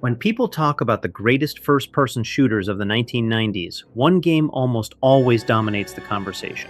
When people talk about the greatest first-person shooters of the 1990s, one game almost always dominates the conversation: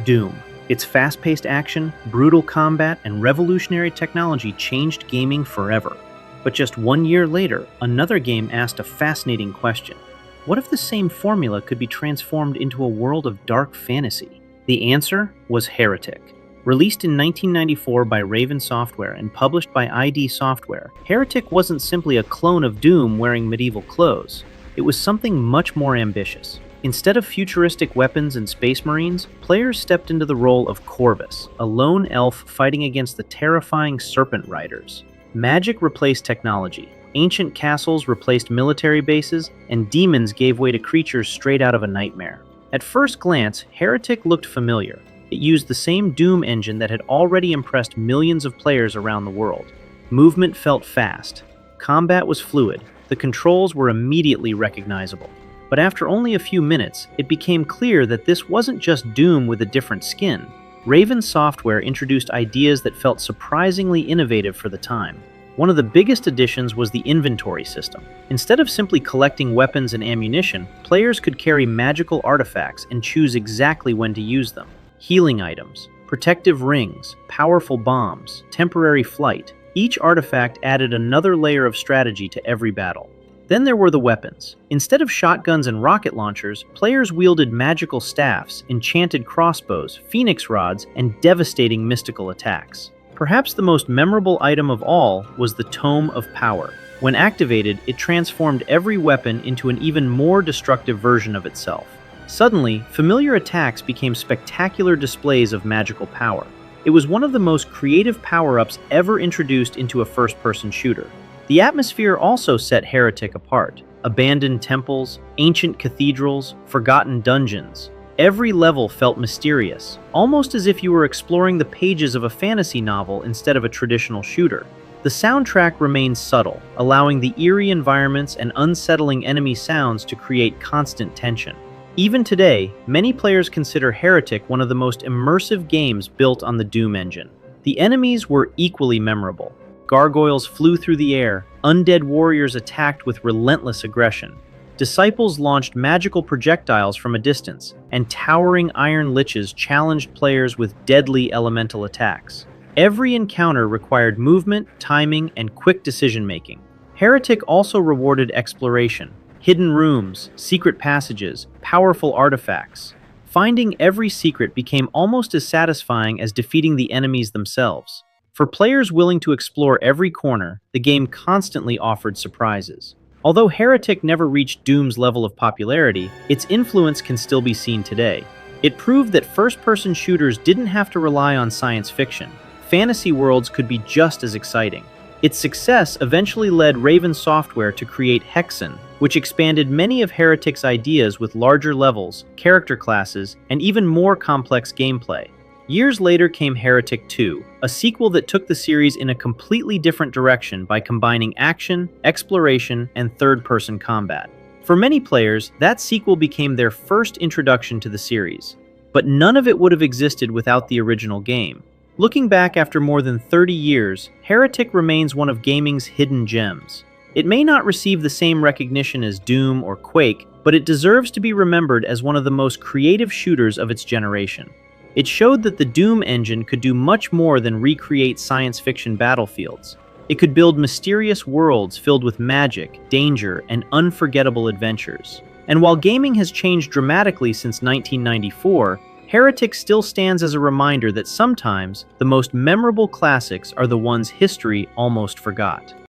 Doom. Its fast-paced action, brutal combat, and revolutionary technology changed gaming forever. But just 1 year later, another game asked a fascinating question. What if the same formula could be transformed into a world of dark fantasy? The answer was Heretic. Released in 1994 by Raven Software and published by ID Software, Heretic wasn't simply a clone of Doom wearing medieval clothes. It was something much more ambitious. Instead of futuristic weapons and space marines, players stepped into the role of Corvus, a lone elf fighting against the terrifying Serpent Riders. Magic replaced technology, ancient castles replaced military bases, and demons gave way to creatures straight out of a nightmare. At first glance, Heretic looked familiar. It used the same Doom engine that had already impressed millions of players around the world. Movement felt fast. Combat was fluid. The controls were immediately recognizable. But after only a few minutes, it became clear that this wasn't just Doom with a different skin. Raven Software introduced ideas that felt surprisingly innovative for the time. One of the biggest additions was the inventory system. Instead of simply collecting weapons and ammunition, players could carry magical artifacts and choose exactly when to use them. Healing items, protective rings, powerful bombs, temporary flight. Each artifact added another layer of strategy to every battle. Then there were the weapons. Instead of shotguns and rocket launchers, players wielded magical staffs, enchanted crossbows, phoenix rods, and devastating mystical attacks. Perhaps the most memorable item of all was the Tome of Power. When activated, it transformed every weapon into an even more destructive version of itself. Suddenly, familiar attacks became spectacular displays of magical power. It was one of the most creative power-ups ever introduced into a first-person shooter. The atmosphere also set Heretic apart. Abandoned temples, ancient cathedrals, forgotten dungeons. Every level felt mysterious, almost as if you were exploring the pages of a fantasy novel instead of a traditional shooter. The soundtrack remained subtle, allowing the eerie environments and unsettling enemy sounds to create constant tension. Even today, many players consider Heretic one of the most immersive games built on the Doom engine. The enemies were equally memorable. Gargoyles flew through the air, undead warriors attacked with relentless aggression. Disciples launched magical projectiles from a distance, and towering iron liches challenged players with deadly elemental attacks. Every encounter required movement, timing, and quick decision-making. Heretic also rewarded exploration. Hidden rooms, secret passages, powerful artifacts. Finding every secret became almost as satisfying as defeating the enemies themselves. For players willing to explore every corner, the game constantly offered surprises. Although Heretic never reached Doom's level of popularity, its influence can still be seen today. It proved that first-person shooters didn't have to rely on science fiction. Fantasy worlds could be just as exciting. Its success eventually led Raven Software to create Hexen, which expanded many of Heretic's ideas with larger levels, character classes, and even more complex gameplay. Years later came Heretic 2, a sequel that took the series in a completely different direction by combining action, exploration, and third-person combat. For many players, that sequel became their first introduction to the series. But none of it would have existed without the original game. Looking back after more than 30 years, Heretic remains one of gaming's hidden gems. It may not receive the same recognition as Doom or Quake, but it deserves to be remembered as one of the most creative shooters of its generation. It showed that the Doom engine could do much more than recreate science fiction battlefields. It could build mysterious worlds filled with magic, danger, and unforgettable adventures. And while gaming has changed dramatically since 1994, Heretic still stands as a reminder that sometimes the most memorable classics are the ones history almost forgot.